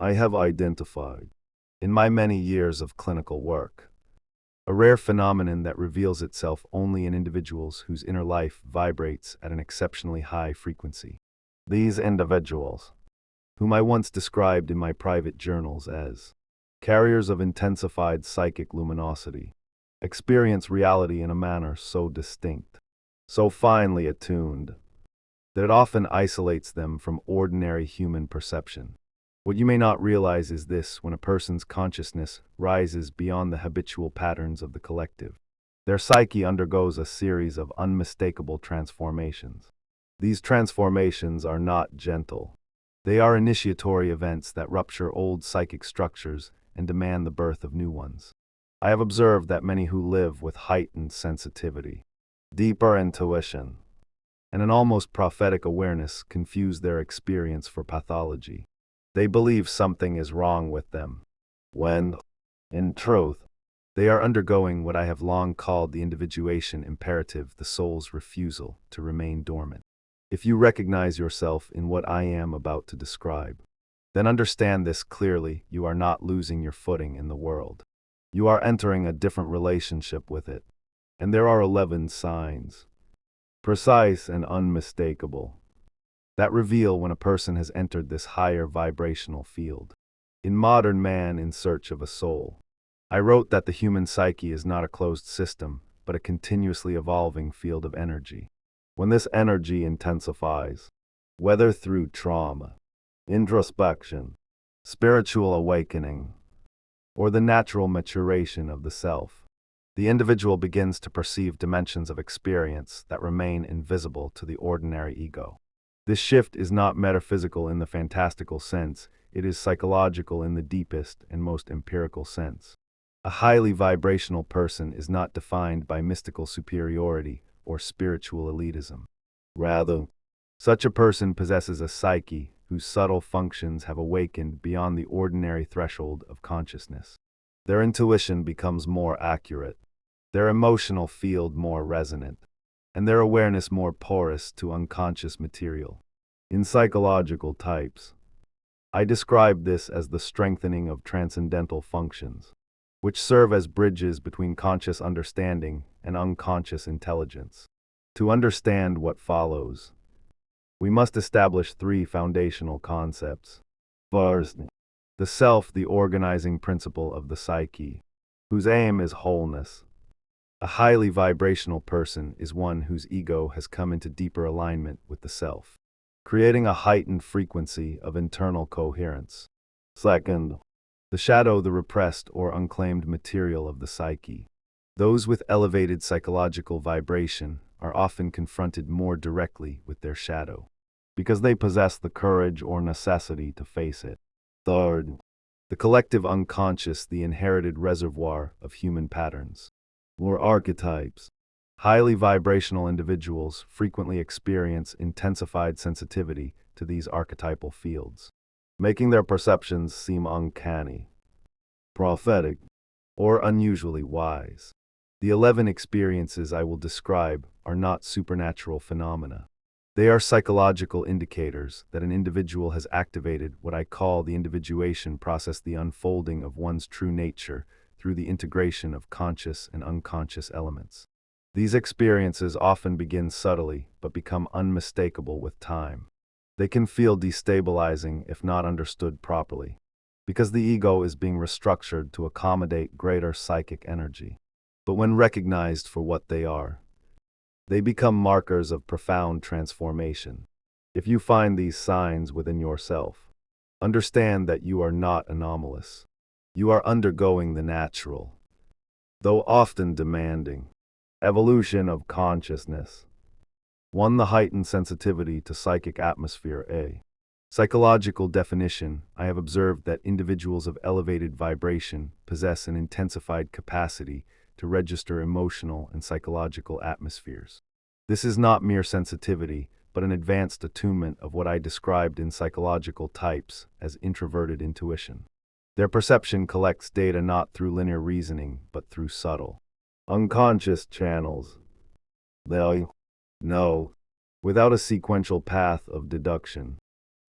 I have identified, in my many years of clinical work, a rare phenomenon that reveals itself only in individuals whose inner life vibrates at an exceptionally high frequency. These individuals, whom I once described in my private journals as carriers of intensified psychic luminosity, experience reality in a manner so distinct, so finely attuned, that it often isolates them from ordinary human perception. What you may not realize is this: when a person's consciousness rises beyond the habitual patterns of the collective, their psyche undergoes a series of unmistakable transformations. These transformations are not gentle. They are initiatory events that rupture old psychic structures and demand the birth of new ones. I have observed that many who live with heightened sensitivity, deeper intuition, and an almost prophetic awareness confuse their experience for pathology. They believe something is wrong with them, when, in truth, they are undergoing what I have long called the individuation imperative, the soul's refusal to remain dormant. If you recognize yourself in what I am about to describe, then understand this clearly: you are not losing your footing in the world. You are entering a different relationship with it, and there are 11 signs, precise and unmistakable, that reveal when a person has entered this higher vibrational field. In Modern Man in Search of a Soul, I wrote that the human psyche is not a closed system, but a continuously evolving field of energy. When this energy intensifies, whether through trauma, introspection, spiritual awakening, or the natural maturation of the self, the individual begins to perceive dimensions of experience that remain invisible to the ordinary ego. This shift is not metaphysical in the fantastical sense, it is psychological in the deepest and most empirical sense. A highly vibrational person is not defined by mystical superiority or spiritual elitism. Rather, such a person possesses a psyche whose subtle functions have awakened beyond the ordinary threshold of consciousness. Their intuition becomes more accurate, their emotional field more resonant, and their awareness more porous to unconscious material. In psychological types, I describe this as the strengthening of transcendental functions, which serve as bridges between conscious understanding and unconscious intelligence. To understand what follows, we must establish 3 foundational concepts. First, the self, the organizing principle of the psyche, whose aim is wholeness. A highly vibrational person is one whose ego has come into deeper alignment with the self, creating a heightened frequency of internal coherence. Second, the shadow, the repressed or unclaimed material of the psyche. Those with elevated psychological vibration are often confronted more directly with their shadow, because they possess the courage or necessity to face it. Third, the collective unconscious, the inherited reservoir of human patterns, or archetypes. Highly vibrational individuals frequently experience intensified sensitivity to these archetypal fields, making their perceptions seem uncanny, prophetic, or unusually wise. The 11 experiences I will describe are not supernatural phenomena. They are psychological indicators that an individual has activated what I call the individuation process, the unfolding of one's true nature through the integration of conscious and unconscious elements. These experiences often begin subtly but become unmistakable with time. They can feel destabilizing if not understood properly, because the ego is being restructured to accommodate greater psychic energy. But when recognized for what they are, they become markers of profound transformation. If you find these signs within yourself, understand that you are not anomalous. You are undergoing the natural, though often demanding, evolution of consciousness. 1. The heightened sensitivity to psychic atmosphere. A psychological definition: I have observed that individuals of elevated vibration possess an intensified capacity to register emotional and psychological atmospheres. This is not mere sensitivity, but an advanced attunement of what I described in psychological types as introverted intuition. Their perception collects data not through linear reasoning, but through subtle, unconscious channels. They know, without a sequential path of deduction.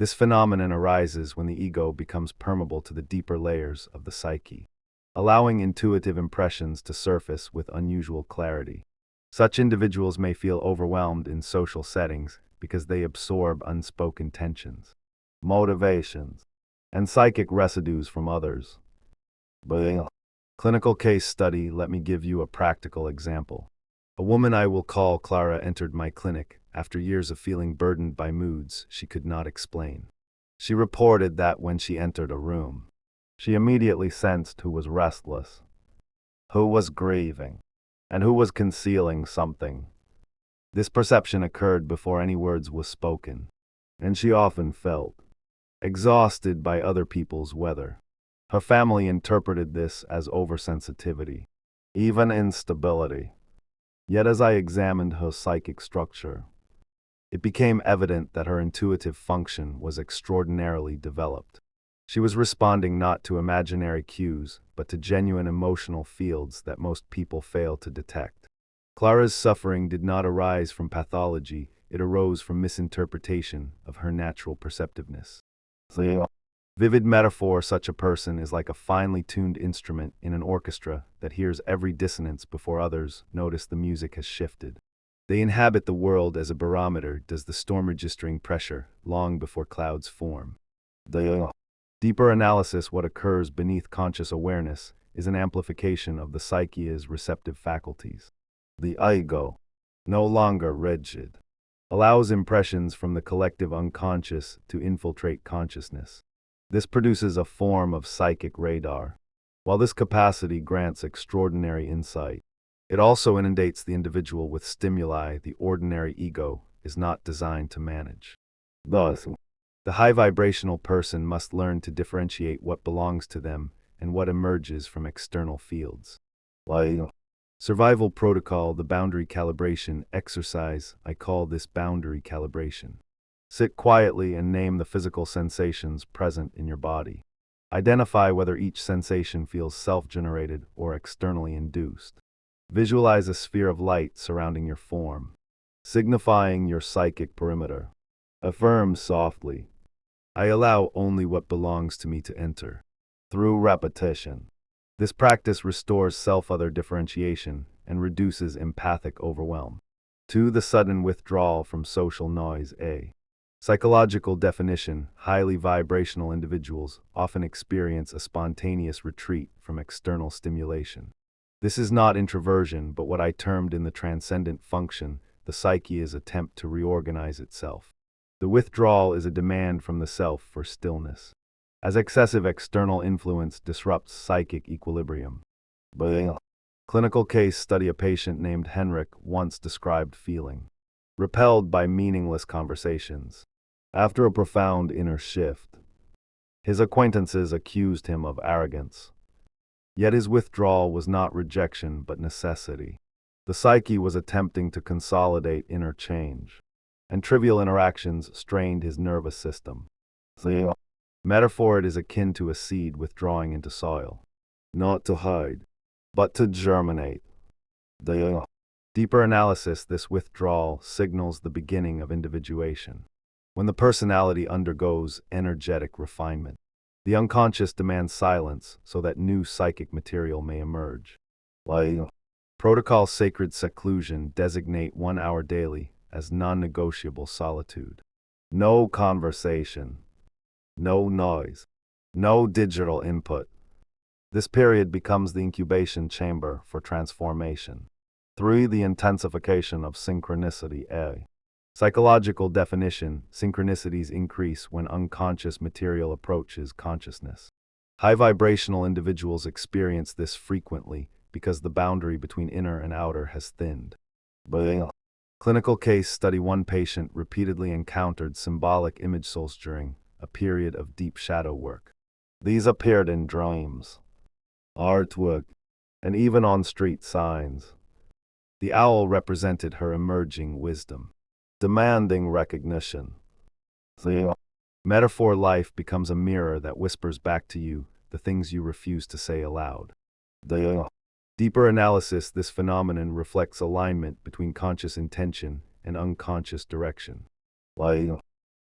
This phenomenon arises when the ego becomes permeable to the deeper layers of the psyche, allowing intuitive impressions to surface with unusual clarity. Such individuals may feel overwhelmed in social settings because they absorb unspoken tensions, motivations, and psychic residues from others. But clinical case study, let me give you a practical example. A woman I will call Clara entered my clinic after years of feeling burdened by moods she could not explain. She reported that when she entered a room, she immediately sensed who was restless, who was grieving, and who was concealing something. This perception occurred before any words were spoken, and she often felt exhausted by other people's weather. Her family interpreted this as oversensitivity, even instability. Yet as I examined her psychic structure, it became evident that her intuitive function was extraordinarily developed. She was responding not to imaginary cues, but to genuine emotional fields that most people fail to detect. Clara's suffering did not arise from pathology, it arose from misinterpretation of her natural perceptiveness. Vivid metaphor, such a person is like a finely tuned instrument in an orchestra that hears every dissonance before others notice the music has shifted. They inhabit the world as a barometer does the storm registering pressure long before clouds form. The deeper analysis, what occurs beneath conscious awareness, is an amplification of the psyche's receptive faculties. The ego, no longer rigid, allows impressions from the collective unconscious to infiltrate consciousness. This produces a form of psychic radar. While this capacity grants extraordinary insight, it also inundates the individual with stimuli the ordinary ego is not designed to manage. Thus, the high vibrational person must learn to differentiate what belongs to them and what emerges from external fields. Survival protocol, the boundary calibration exercise, I call this boundary calibration. Sit quietly and name the physical sensations present in your body. Identify whether each sensation feels self-generated or externally induced. Visualize a sphere of light surrounding your form, signifying your psychic perimeter. Affirm softly, I allow only what belongs to me to enter. Through repetition, this practice restores self-other differentiation and reduces empathic overwhelm. 2. The sudden withdrawal from social noise. A psychological definition, highly vibrational individuals often experience a spontaneous retreat from external stimulation. This is not introversion, but what I termed in the transcendent function, the psyche's attempt to reorganize itself. The withdrawal is a demand from the self for stillness, as excessive external influence disrupts psychic equilibrium. Clinical case study, a patient named Henrik once described feeling repelled by meaningless conversations. After a profound inner shift, his acquaintances accused him of arrogance. Yet his withdrawal was not rejection but necessity. The psyche was attempting to consolidate inner change, and trivial interactions strained his nervous system. The metaphor, it is akin to a seed withdrawing into soil, not to hide, but to germinate. The deeper analysis, this withdrawal signals the beginning of individuation. When the personality undergoes energetic refinement, the unconscious demands silence so that new psychic material may emerge. Protocol sacred seclusion, designate 1 hour daily as non-negotiable solitude. No conversation, no noise, no digital input. This period becomes the incubation chamber for transformation. 3. The intensification of synchronicity. A psychological definition, synchronicities increase when unconscious material approaches consciousness. High vibrational individuals experience this frequently because the boundary between inner and outer has thinned. Clinical case study, one patient repeatedly encountered symbolic image souls during a period of deep shadow work. These appeared in dreams, artwork, and even on street signs. The owl represented her emerging wisdom, demanding recognition. The metaphor, life becomes a mirror that whispers back to you the things you refuse to say aloud. The deeper analysis, this phenomenon reflects alignment between conscious intention and unconscious direction.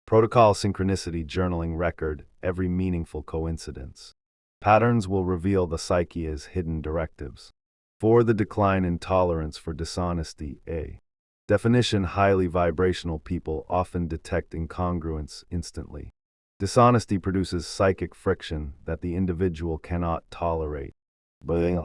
Protocol synchronicity journaling record every meaningful coincidence. Patterns will reveal the psyche as hidden directives. For the decline in tolerance for dishonesty, A. Definition: highly vibrational people often detect incongruence instantly. Dishonesty produces psychic friction that the individual cannot tolerate. B.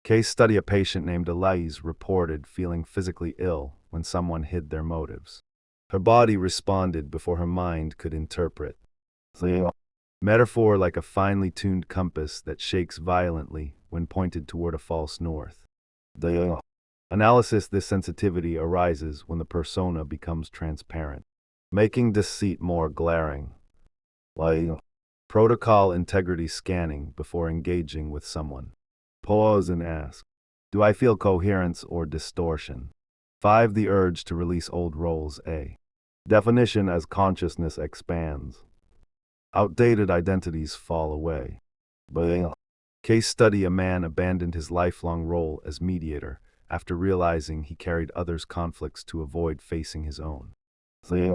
Case study: a patient named Elise reported feeling physically ill when someone hid their motives. Her body responded before her mind could interpret. C. Metaphor: like a finely tuned compass that shakes violently when pointed toward a false north. The analysis: this sensitivity arises when the persona becomes transparent, making deceit more glaring. Like protocol integrity scanning before engaging with someone. Pause and ask, do I feel coherence or distortion? 5. The urge to release old roles. A. Definition: as consciousness expands, outdated identities fall away. B. Case study: a man abandoned his lifelong role as mediator after realizing he carried others' conflicts to avoid facing his own. C.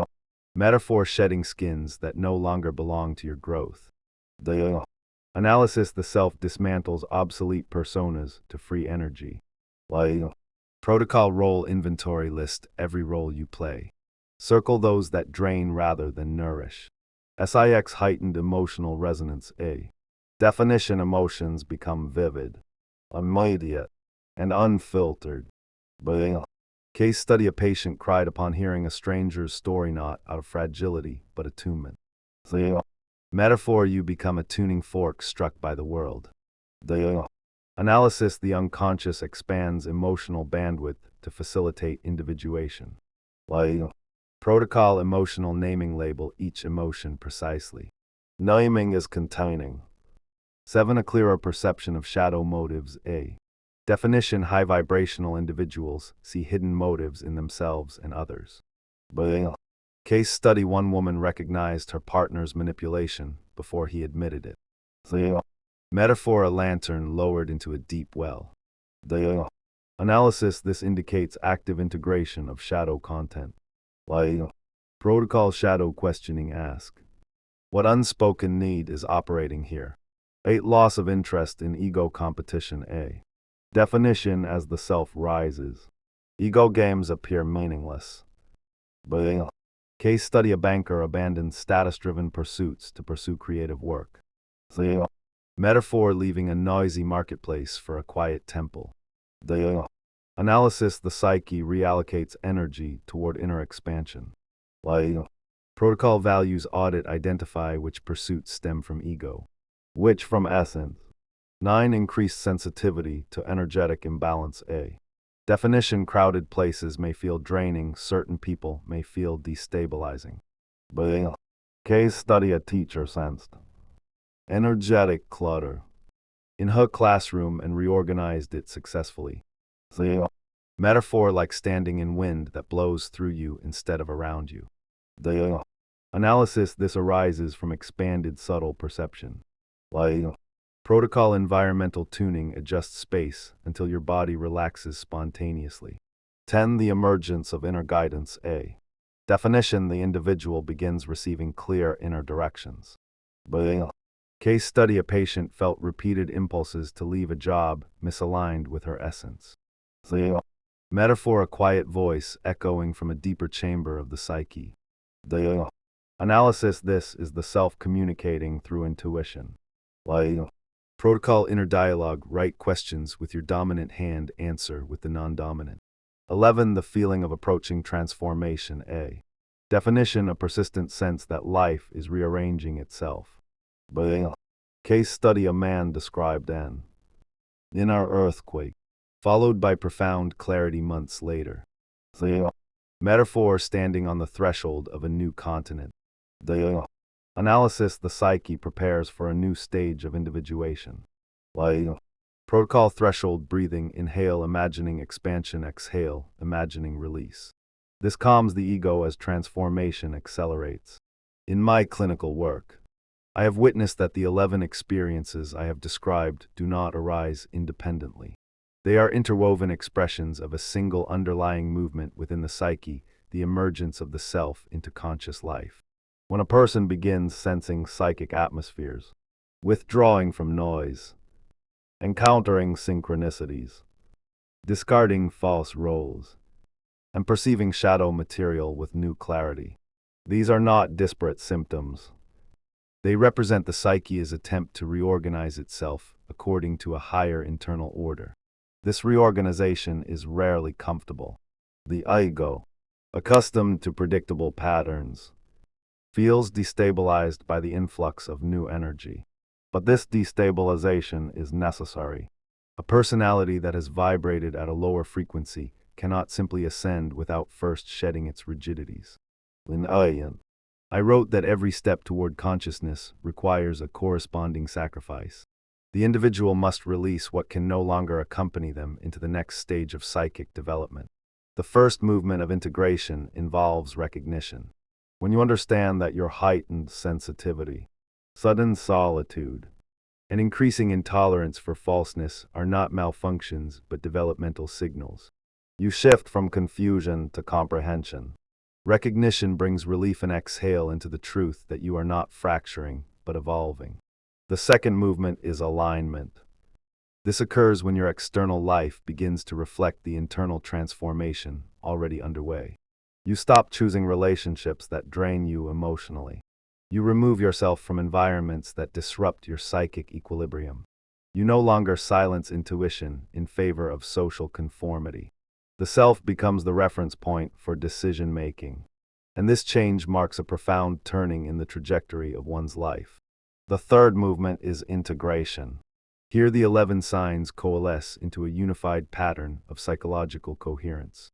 Metaphor: shedding skins that no longer belong to your growth. The analysis: the self dismantles obsolete personas to free energy. Like protocol role inventory list every role you play. Circle those that drain rather than nourish. SIX heightened emotional resonance. A. Definition: emotions become vivid, immediate, and unfiltered. B. Case study: a patient cried upon hearing a stranger's story not out of fragility but attunement. C. Metaphor: you become a tuning fork struck by the world. The analysis: the unconscious expands emotional bandwidth to facilitate individuation. Like protocol emotional naming: label each emotion precisely. Naming is containing. 7. A clearer perception of shadow motives. A. Definition: high vibrational individuals see hidden motives in themselves and others. B. Case study: one woman recognized her partner's manipulation before he admitted it. C. Metaphor: a lantern lowered into a deep well. The analysis: this indicates active integration of shadow content. Like protocol shadow questioning: ask, what unspoken need is operating here? 8. Loss of interest in ego competition. A. Definition: as the self rises, ego games appear meaningless. B. Case study: a banker abandoned status-driven pursuits to pursue creative work. C. Metaphor: leaving a noisy marketplace for a quiet temple. The analysis: the psyche reallocates energy toward inner expansion. Like protocol values audit identify which pursuits stem from ego, which from essence. 9. Increased sensitivity to energetic imbalance. A. Definition: crowded places may feel draining, certain people may feel destabilizing. B. Case study: a teacher sensed energetic clutter in her classroom and reorganized it successfully. C. Metaphor: like standing in wind that blows through you instead of around you. The analysis: this arises from expanded subtle perception. Like protocol environmental tuning adjusts space until your body relaxes spontaneously. 10. The emergence of inner guidance. A. Definition: the individual begins receiving clear inner directions. B. Case study: a patient felt repeated impulses to leave a job misaligned with her essence. C. Metaphor: a quiet voice echoing from a deeper chamber of the psyche. The analysis: this is the self communicating through intuition. Like protocol inner dialogue: write questions with your dominant hand, answer with the non-dominant. 11. The feeling of approaching transformation. A. Definition: a persistent sense that life is rearranging itself. B. Case study: a man described an inner earthquake, followed by profound clarity months later. C. Metaphor: standing on the threshold of a new continent. The analysis: the psyche prepares for a new stage of individuation. Like protocol threshold breathing: inhale imagining expansion, exhale imagining release. This calms the ego as transformation accelerates. In my clinical work, I have witnessed that the 11 experiences I have described do not arise independently. They are interwoven expressions of a single underlying movement within the psyche, the emergence of the self into conscious life. When a person begins sensing psychic atmospheres, withdrawing from noise, encountering synchronicities, discarding false roles, and perceiving shadow material with new clarity. These are not disparate symptoms. They represent the psyche's attempt to reorganize itself according to a higher internal order. This reorganization is rarely comfortable. The ego, accustomed to predictable patterns, feels destabilized by the influx of new energy. But this destabilization is necessary. A personality that has vibrated at a lower frequency cannot simply ascend without first shedding its rigidities. I wrote that every step toward consciousness requires a corresponding sacrifice. The individual must release what can no longer accompany them into the next stage of psychic development. The first movement of integration involves recognition. When you understand that your heightened sensitivity, sudden solitude, and increasing intolerance for falseness are not malfunctions but developmental signals, you shift from confusion to comprehension. Recognition brings relief and exhale into the truth that you are not fracturing but evolving. The second movement is alignment. This occurs when your external life begins to reflect the internal transformation already underway. You stop choosing relationships that drain you emotionally. You remove yourself from environments that disrupt your psychic equilibrium. You no longer silence intuition in favor of social conformity. The self becomes the reference point for decision-making, and this change marks a profound turning in the trajectory of one's life. The third movement is integration. Here the 11 signs coalesce into a unified pattern of psychological coherence.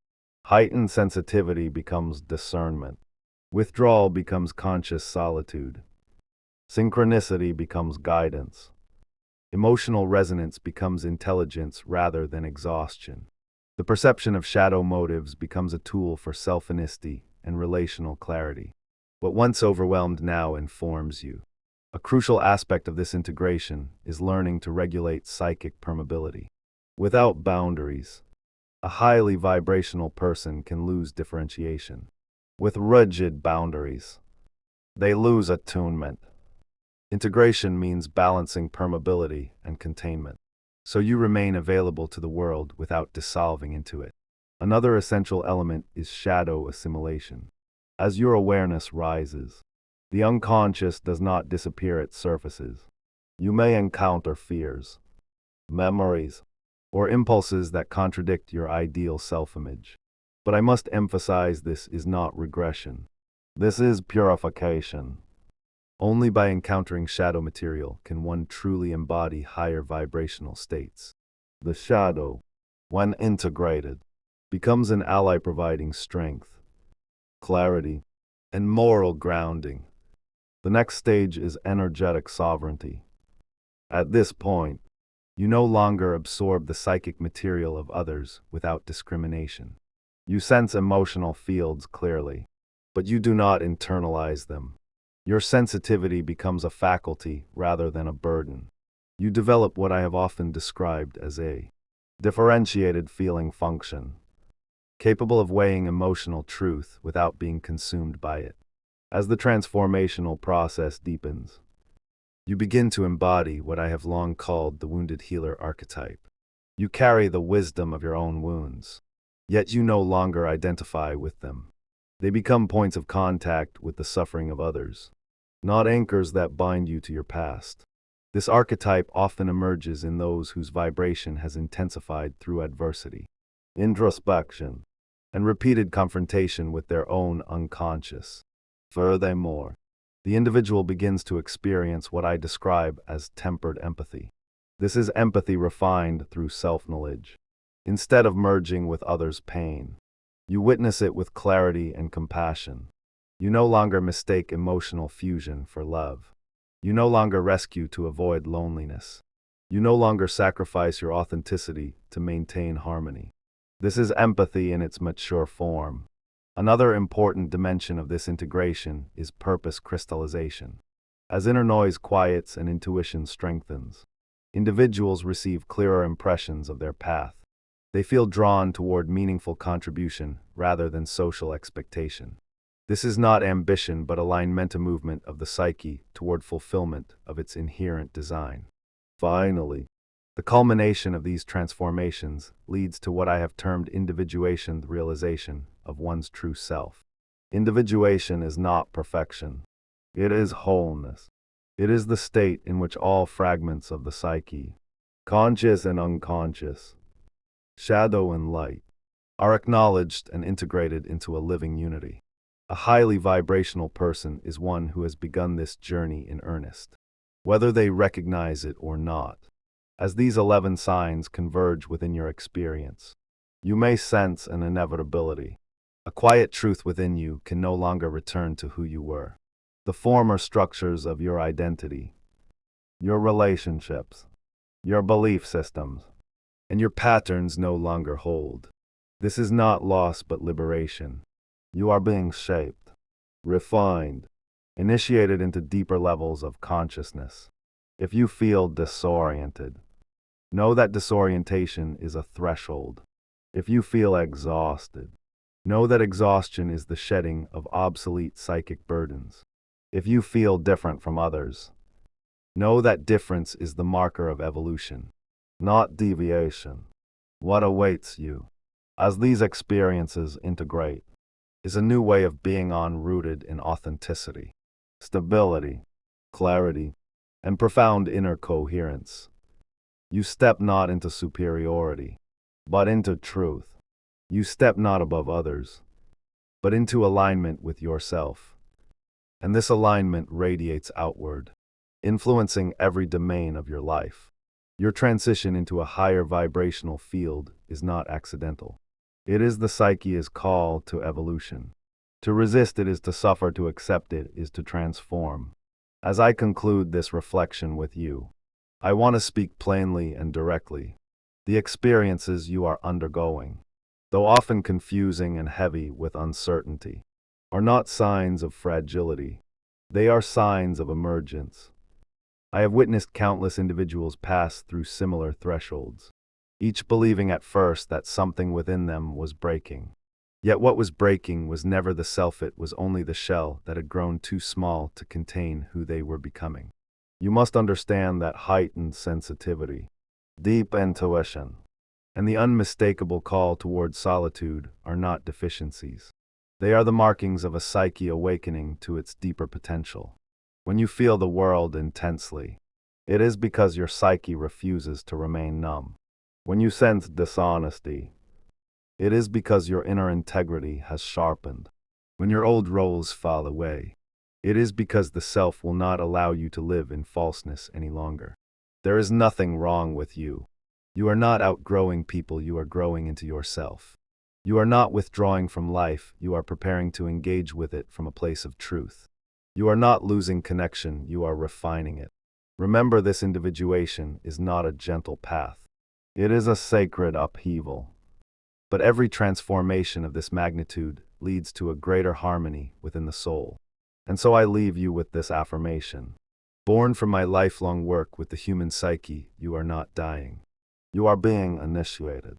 Heightened sensitivity becomes discernment. Withdrawal becomes conscious solitude. Synchronicity becomes guidance. Emotional resonance becomes intelligence rather than exhaustion. The perception of shadow motives becomes a tool for self-honesty and relational clarity. What once overwhelmed now informs you. A crucial aspect of this integration is learning to regulate psychic permeability. Without boundaries, a highly vibrational person can lose differentiation. With rigid boundaries, they lose attunement. Integration means balancing permeability and containment, so you remain available to the world without dissolving into it. Another essential element is shadow assimilation. As your awareness rises, the unconscious does not disappear, it surfaces. You may encounter fears, memories, or impulses that contradict your ideal self-image. But I must emphasize, this is not regression. This is purification. Only by encountering shadow material can one truly embody higher vibrational states. The shadow, when integrated, becomes an ally providing strength, clarity, and moral grounding. The next stage is energetic sovereignty. At this point, you no longer absorb the psychic material of others without discrimination. You sense emotional fields clearly, but you do not internalize them. Your sensitivity becomes a faculty rather than a burden. You develop what I have often described as a differentiated feeling function, capable of weighing emotional truth without being consumed by it. As the transformational process deepens, you begin to embody what I have long called the wounded healer archetype. You carry the wisdom of your own wounds, yet you no longer identify with them. They become points of contact with the suffering of others, not anchors that bind you to your past. This archetype often emerges in those whose vibration has intensified through adversity, introspection, and repeated confrontation with their own unconscious. Furthermore, the individual begins to experience what I describe as tempered empathy. This is empathy refined through self-knowledge. Instead of merging with others' pain, you witness it with clarity and compassion. You no longer mistake emotional fusion for love. You no longer rescue to avoid loneliness. You no longer sacrifice your authenticity to maintain harmony. This is empathy in its mature form. Another important dimension of this integration is purpose crystallization. As inner noise quiets and intuition strengthens, individuals receive clearer impressions of their path. They feel drawn toward meaningful contribution rather than social expectation. This is not ambition but alignment, movement of the psyche toward fulfillment of its inherent design. Finally, the culmination of these transformations leads to what I have termed individuation, the realization of one's true self. Individuation is not perfection. It is wholeness. It is the state in which all fragments of the psyche, conscious and unconscious, shadow and light, are acknowledged and integrated into a living unity. A highly vibrational person is one who has begun this journey in earnest, whether they recognize it or not. As these 11 signs converge within your experience, you may sense an inevitability. A quiet truth within you can no longer return to who you were. The former structures of your identity, your relationships, your belief systems, and your patterns no longer hold. This is not loss but liberation. You are being shaped, refined, initiated into deeper levels of consciousness. If you feel disoriented, know that disorientation is a threshold. If you feel exhausted, know that exhaustion is the shedding of obsolete psychic burdens. If you feel different from others, know that difference is the marker of evolution, not deviation. What awaits you, as these experiences integrate, is a new way of being rooted in authenticity, stability, clarity, and profound inner coherence. You step not into superiority, but into truth. You step not above others, but into alignment with yourself. And this alignment radiates outward, influencing every domain of your life. Your transition into a higher vibrational field is not accidental. It is the psyche's call to evolution. To resist it is to suffer, to accept it is to transform. As I conclude this reflection with you, I want to speak plainly and directly. The experiences you are undergoing, though often confusing and heavy with uncertainty, are not signs of fragility. They are signs of emergence. I have witnessed countless individuals pass through similar thresholds, each believing at first that something within them was breaking. Yet what was breaking was never the self, it was only the shell that had grown too small to contain who they were becoming. You must understand that heightened sensitivity, deep intuition, and the unmistakable call towards solitude are not deficiencies. They are the markings of a psyche awakening to its deeper potential. When you feel the world intensely, it is because your psyche refuses to remain numb. When you sense dishonesty, it is because your inner integrity has sharpened. When your old roles fall away, it is because the self will not allow you to live in falseness any longer. There is nothing wrong with you. You are not outgrowing people, you are growing into yourself. You are not withdrawing from life, you are preparing to engage with it from a place of truth. You are not losing connection, you are refining it. Remember, this individuation is not a gentle path. It is a sacred upheaval. But every transformation of this magnitude leads to a greater harmony within the soul. And so I leave you with this affirmation. Born from my lifelong work with the human psyche, you are not dying. You are being initiated.